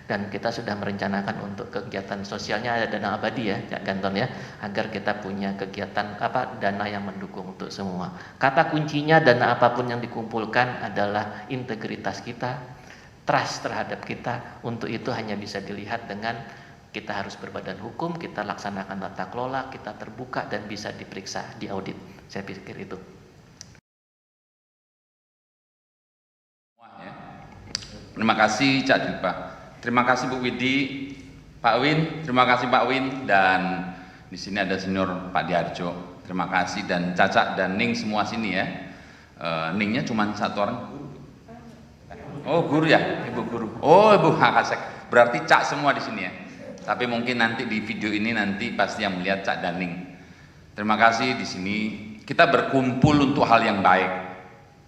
dan kita sudah merencanakan untuk kegiatan sosialnya ada dana abadi ya Cak Ganton ya, agar kita punya kegiatan dana yang mendukung untuk semua. Kata kuncinya dana apapun yang dikumpulkan adalah integritas kita, trust terhadap kita. Untuk itu hanya bisa dilihat dengan kita harus berbadan hukum, kita laksanakan tata kelola, kita terbuka dan bisa diperiksa, diaudit. Saya pikir itu. Terima kasih Cak Dripa. Terima kasih Bu Widi, Pak Win, terima kasih Pak Win, dan di sini ada senior Pak Diarjo. Terima kasih, dan Caca dan Ning semua sini ya. Ningnya cuma satu orang. Oh guru ya, Ibu guru. Oh Ibu Hakasek. Berarti Cak semua di sini ya. Tapi mungkin nanti di video ini nanti pasti yang melihat Cak dan Ning. Terima kasih, di sini kita berkumpul untuk hal yang baik.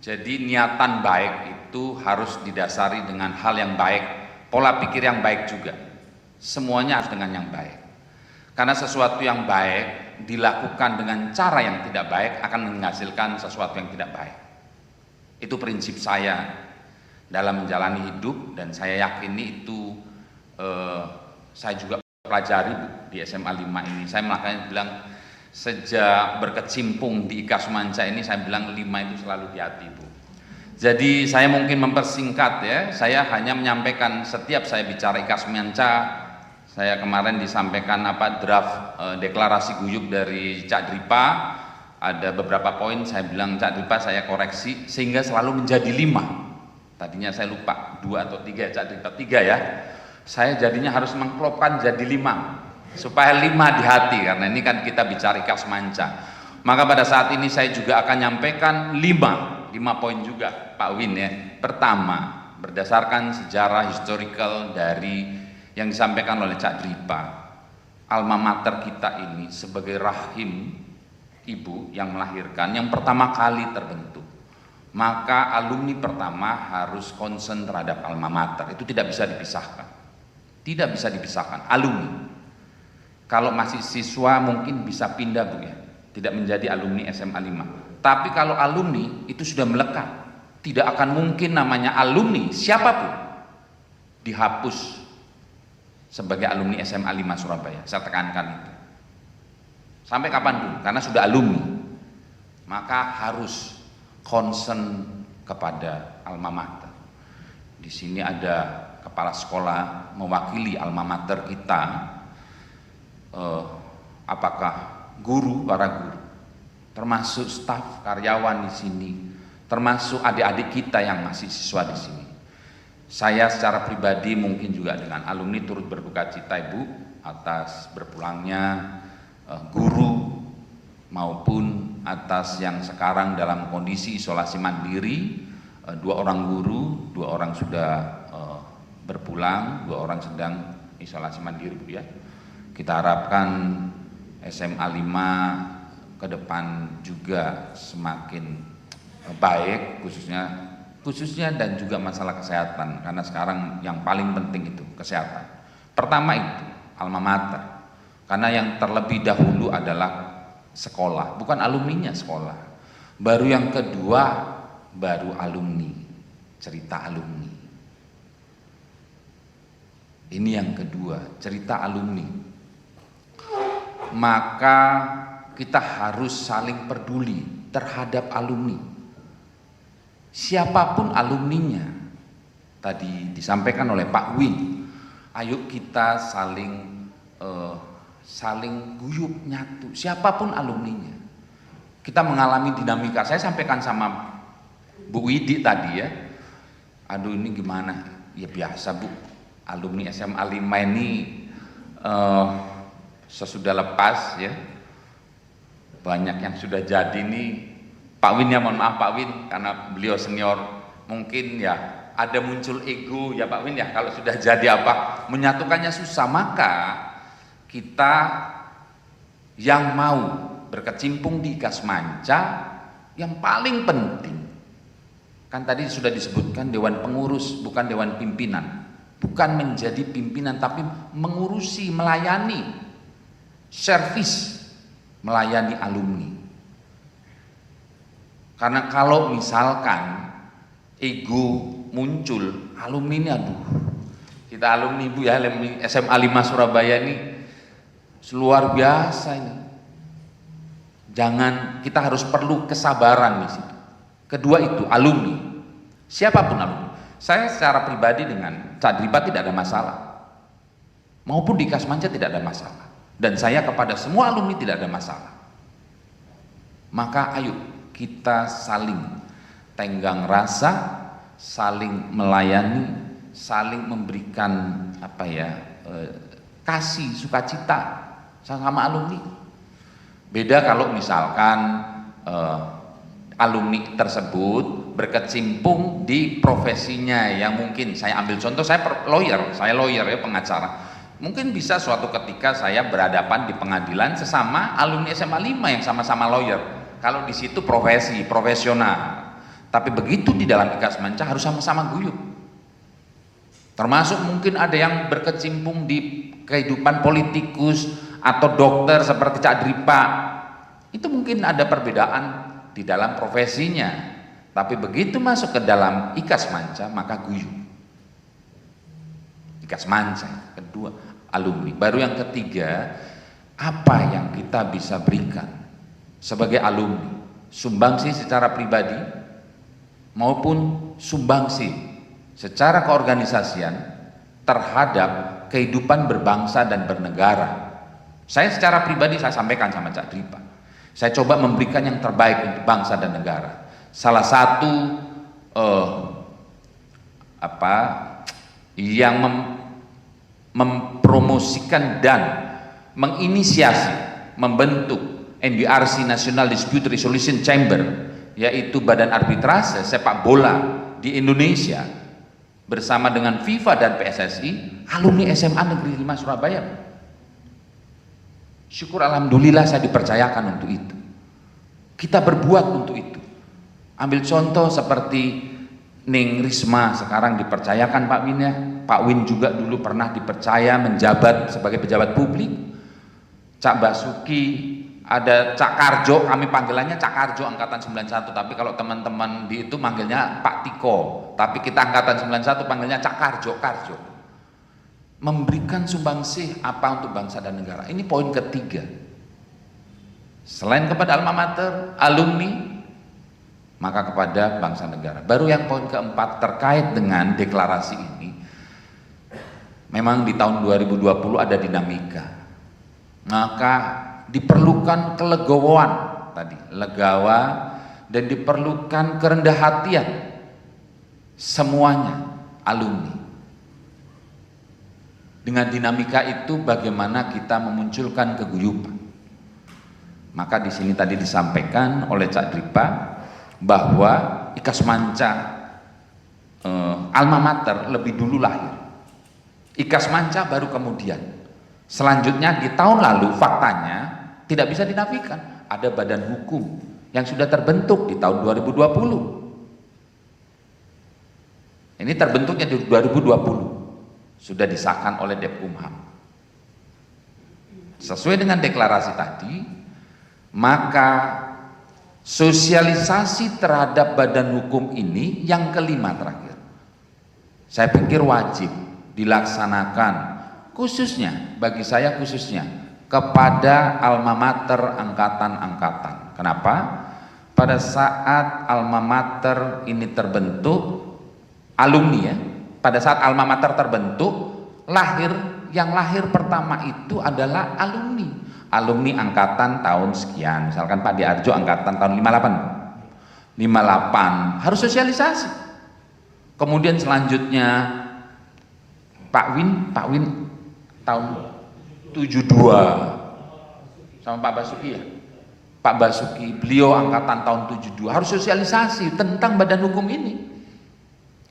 Jadi niatan baik itu harus didasari dengan hal yang baik, pola pikir yang baik juga. Semuanya harus dengan yang baik. Karena sesuatu yang baik dilakukan dengan cara yang tidak baik akan menghasilkan sesuatu yang tidak baik. Itu prinsip saya dalam menjalani hidup, dan saya yakini itu saya juga pelajari Bu, di SMA 5 ini. Saya makanya bilang sejak berkecimpung di IKA Semanca ini, saya bilang 5 itu selalu di hati Bu. Jadi saya mungkin mempersingkat ya, saya hanya menyampaikan setiap saya bicara IKA Semanca, saya kemarin disampaikan draft deklarasi guyub dari Cak Dripa, ada beberapa poin saya bilang Cak Dripa saya koreksi sehingga selalu menjadi 5. Tadinya saya lupa 2 atau 3, Cak Dripa 3 ya. Saya jadinya harus mengklopkan jadi 5 supaya 5 di hati, karena ini kan kita bicara IKA Semanca. Maka pada saat ini saya juga akan nyampaikan 5 poin juga Pak Win ya. Pertama, berdasarkan sejarah historical dari yang disampaikan oleh Cak Dripa, alma mater kita ini sebagai rahim ibu yang melahirkan, yang pertama kali terbentuk, maka alumni pertama harus concern terhadap alma mater. Itu tidak bisa dipisahkan, tidak bisa dipisahkan. Alumni, kalau masih siswa mungkin bisa pindah Bu ya, tidak menjadi alumni SMA 5. Tapi kalau alumni itu sudah melekat, tidak akan mungkin namanya alumni siapapun dihapus sebagai alumni SMA 5 Surabaya. Saya tekankan itu. Sampai kapanpun, karena sudah alumni, maka harus concern kepada alma mater. Di sini ada kepala sekolah mewakili alma mater kita. Apakah guru, para guru, termasuk staf karyawan di sini, termasuk adik-adik kita yang masih siswa di sini. Saya secara pribadi mungkin juga dengan alumni turut berduka cita Ibu atas berpulangnya guru maupun atas yang sekarang dalam kondisi isolasi mandiri. 2 orang guru, 2 orang sudah berpulang, 2 orang sedang isolasi mandiri Bu ya. Kita harapkan SMA 5 ke depan juga semakin baik, khususnya dan juga masalah kesehatan, karena sekarang yang paling penting itu kesehatan. Pertama itu alma mater, karena yang terlebih dahulu adalah sekolah, bukan alumninya sekolah. Baru yang kedua baru alumni, cerita alumni. Ini yang kedua, cerita alumni. Maka kita harus saling peduli terhadap alumni. Siapapun alumninya, tadi disampaikan oleh Pak Win, ayo kita saling guyup nyatu, siapapun alumninya. Kita mengalami dinamika, saya sampaikan sama Bu Widi tadi ya, aduh ini gimana, ya biasa Bu, alumni SMA 5 ini sesudah lepas ya, banyak yang sudah jadi nih. Pak Win ya, mohon maaf Pak Win, karena beliau senior, mungkin ya ada muncul ego ya Pak Win ya, kalau sudah jadi menyatukannya susah. Maka kita yang mau berkecimpung di IKA Semanca, yang paling penting kan tadi sudah disebutkan dewan pengurus, bukan dewan pimpinan, bukan menjadi pimpinan tapi mengurusi, melayani, servis, melayani alumni. Karena kalau misalkan ego muncul, alumni ini aduh Kita alumni Bu ya, alumni SMA 5 Surabaya ini luar biasa ini. Jangan, kita harus perlu kesabaran di situ. Kedua itu alumni, siapapun alumni. Saya secara pribadi dengan Cak Dripa tidak ada masalah, maupun di Kasmanca tidak ada masalah, dan saya kepada semua alumni tidak ada masalah. Maka ayo kita saling tenggang rasa, saling melayani, saling memberikan kasih sukacita sama alumni. Beda kalau misalkan alumni tersebut berkecimpung di profesinya yang mungkin, saya ambil contoh, saya lawyer ya, pengacara. Mungkin bisa suatu ketika saya berhadapan di pengadilan sesama alumni SMA 5 yang sama-sama lawyer. Kalau di situ profesional. Tapi begitu di dalam Kasmanca harus sama-sama guyup. Termasuk mungkin ada yang berkecimpung di kehidupan politikus atau dokter seperti Cak Dripa, itu mungkin ada perbedaan di dalam profesinya, tapi begitu masuk ke dalam Kasmanca maka guyup. Kasmanca, kedua alumni. Baru yang ketiga, apa yang kita bisa berikan sebagai alumni, sumbangsi secara pribadi maupun sumbangsi secara keorganisasian terhadap kehidupan berbangsa dan bernegara. Saya secara pribadi saya sampaikan sama Cak Dripa, saya coba memberikan yang terbaik untuk bangsa dan negara. Salah satu yang mempromosikan dan menginisiasi membentuk NDRC National Dispute Resolution Chamber, yaitu badan arbitrase sepak bola di Indonesia bersama dengan FIFA dan PSSI, alumni SMA Negeri 5 Surabaya. Syukur alhamdulillah saya dipercayakan untuk itu. Kita berbuat untuk itu. Ambil contoh seperti Ning Risma sekarang dipercayakan Pak Win ya. Pak Win juga dulu pernah dipercaya menjabat sebagai pejabat publik. Cak Basuki, ada Cak Karjo, kami panggilannya Cak Karjo angkatan 91, tapi kalau teman-teman di itu manggilnya Pak Tiko, tapi kita angkatan 91 panggilnya Cak Karjo. Memberikan sumbangsih apa untuk bangsa dan negara. Ini poin ketiga. Selain kepada alma mater, alumni, maka kepada bangsa negara. Baru yang poin keempat terkait dengan deklarasi ini. Memang di tahun 2020 ada dinamika. Maka diperlukan kelegowoan tadi, legawa, dan diperlukan kerendah hatian semuanya alumni. Dengan dinamika itu bagaimana kita memunculkan keguyupan. Maka di sini tadi disampaikan oleh Cak Dripa bahwa Kasmanca alma mater lebih dulu lahir. Kasmanca baru kemudian. Selanjutnya di tahun lalu faktanya tidak bisa dinafikan, ada badan hukum yang sudah terbentuk di tahun 2020. Ini terbentuknya di 2020. Sudah disahkan oleh Depkumham. Sesuai dengan deklarasi tadi, maka sosialisasi terhadap badan hukum ini yang kelima terakhir, saya pikir wajib dilaksanakan, khususnya bagi saya khususnya kepada alma mater angkatan-angkatan. Kenapa? Pada saat alma mater ini terbentuk, alumni ya, pada saat alma mater terbentuk, yang lahir pertama itu adalah alumni angkatan tahun sekian. Misalkan Pak Diarjo angkatan tahun 58 harus sosialisasi. Kemudian selanjutnya Pak Win tahun 72 sama Pak Basuki ya. Pak Basuki, beliau angkatan tahun 72 harus sosialisasi tentang badan hukum ini.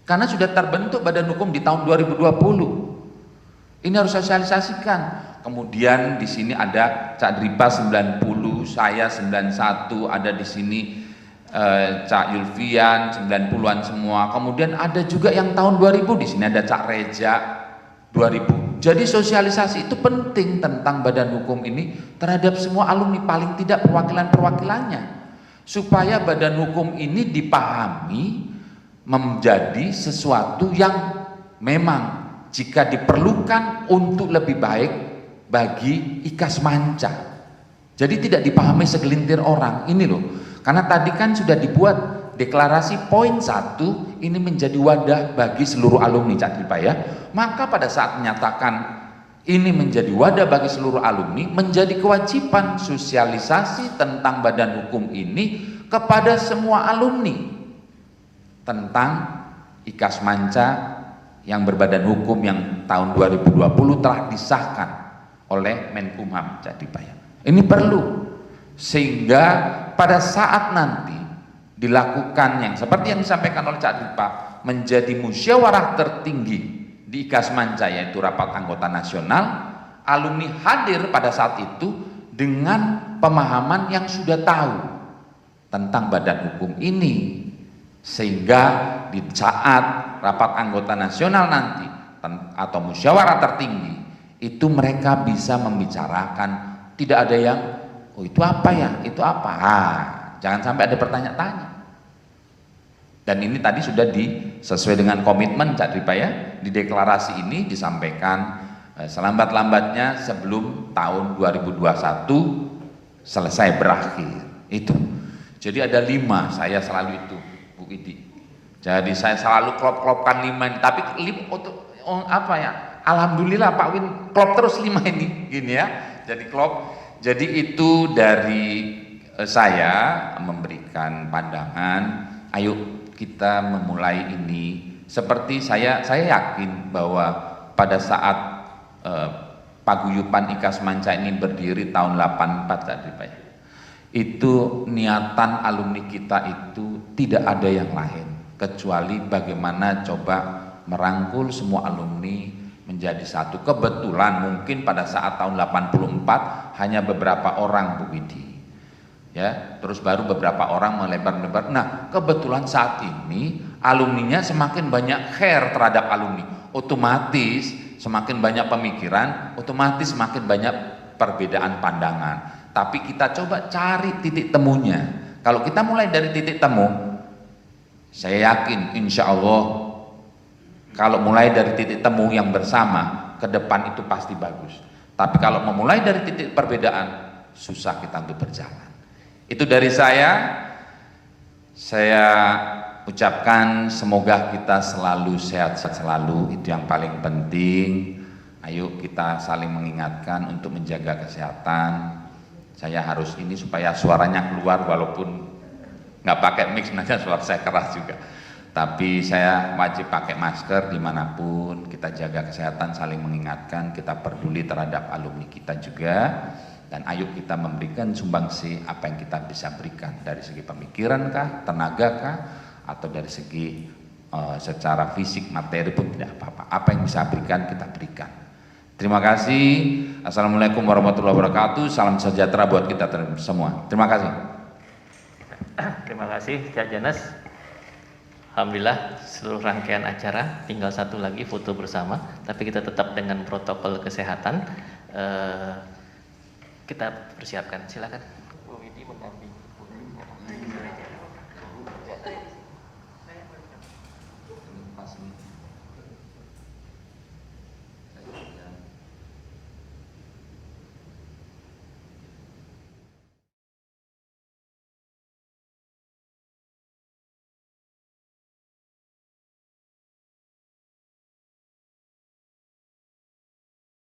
Karena sudah terbentuk badan hukum di tahun 2020. Ini harus sosialisasikan. Kemudian di sini ada Cak Dripa 90, saya 91, ada di sini Cak Yulfian 90-an semua. Kemudian ada juga yang tahun 2000, di sini ada Cak Reja 2000. Jadi sosialisasi itu penting tentang badan hukum ini terhadap semua alumni, paling tidak perwakilan-perwakilannya, supaya badan hukum ini dipahami menjadi sesuatu yang memang jika diperlukan untuk lebih baik bagi IKAS Manca. Jadi tidak dipahami segelintir orang ini loh, karena tadi kan sudah dibuat deklarasi poin 1 ini menjadi wadah bagi seluruh alumni Cak Dipa ya. Maka pada saat menyatakan ini menjadi wadah bagi seluruh alumni, menjadi kewajiban sosialisasi tentang badan hukum ini kepada semua alumni tentang IKAS Manca yang berbadan hukum yang tahun 2020 telah disahkan oleh Menkumham Cak Dipa ya. Ini perlu, sehingga pada saat nanti dilakukan yang seperti yang disampaikan oleh Cak Dipa menjadi musyawarah tertinggi di IKAS Manca, yaitu rapat anggota nasional, alumni hadir pada saat itu dengan pemahaman yang sudah tahu tentang badan hukum ini, sehingga di saat rapat anggota nasional nanti atau musyawarah tertinggi itu mereka bisa membicarakan, tidak ada yang oh itu apa ya, itu apa, jangan sampai ada bertanya-tanya. Dan ini tadi sudah sesuai dengan komitmen Cak Dipa ya, di deklarasi ini disampaikan selambat-lambatnya sebelum tahun 2021 selesai berakhir itu. Jadi ada 5, saya selalu itu Bu Idi. Jadi saya selalu klop-klopkan 5 ini, tapi untuk apa ya, alhamdulillah Pak Win klop terus 5 ini gini ya, jadi klop. Jadi itu dari saya memberikan pandangan, ayo kita memulai ini. Seperti saya yakin bahwa pada saat paguyuban IKAS Manca ini berdiri tahun 84 tadi Pak, itu niatan alumni kita itu tidak ada yang lain kecuali bagaimana coba merangkul semua alumni menjadi satu. Kebetulan mungkin pada saat tahun 84 hanya beberapa orang Bu Widi ya, terus baru beberapa orang melebar-lebar. Nah kebetulan saat ini alumninya semakin banyak care terhadap alumni, otomatis semakin banyak pemikiran, otomatis semakin banyak perbedaan pandangan. Tapi kita coba cari titik temunya. Kalau kita mulai dari titik temu, saya yakin insya Allah kalau mulai dari titik temu yang bersama ke depan itu pasti bagus. Tapi kalau memulai dari titik perbedaan, susah kita untuk berjalan. Itu dari saya ucapkan semoga kita selalu sehat-sehat selalu, itu yang paling penting. Ayo kita saling mengingatkan untuk menjaga kesehatan. Saya harus ini supaya suaranya keluar, walaupun nggak pakai mix, sebenarnya suara saya keras juga. Tapi saya wajib pakai masker dimanapun, kita jaga kesehatan, saling mengingatkan, kita peduli terhadap alumni kita juga. Dan ayo kita memberikan sumbangsi apa yang kita bisa berikan, dari segi pemikiran kah, tenaga kah, atau dari segi secara fisik, materi pun tidak apa-apa. Apa yang bisa berikan, kita berikan. Terima kasih. Assalamualaikum warahmatullahi wabarakatuh. Salam sejahtera buat kita semua. Terima kasih. Terima kasih Cak Janes. Alhamdulillah seluruh rangkaian acara tinggal satu lagi foto bersama, tapi kita tetap dengan protokol kesehatan. Kita persiapkan, silakan.